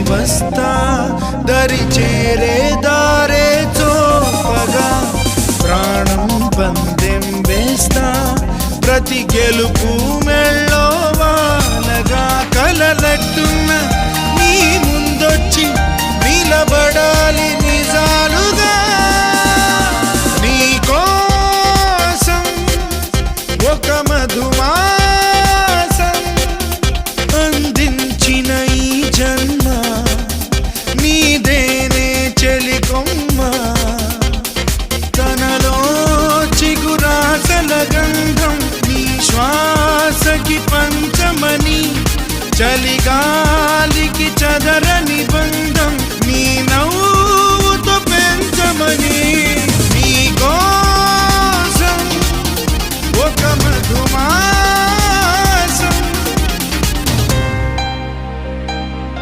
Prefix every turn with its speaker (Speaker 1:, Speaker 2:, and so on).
Speaker 1: వస్తా దరి చేరే దారే చూపగా ప్రాణం పందెం వేస్తా ప్రతి గెలుపు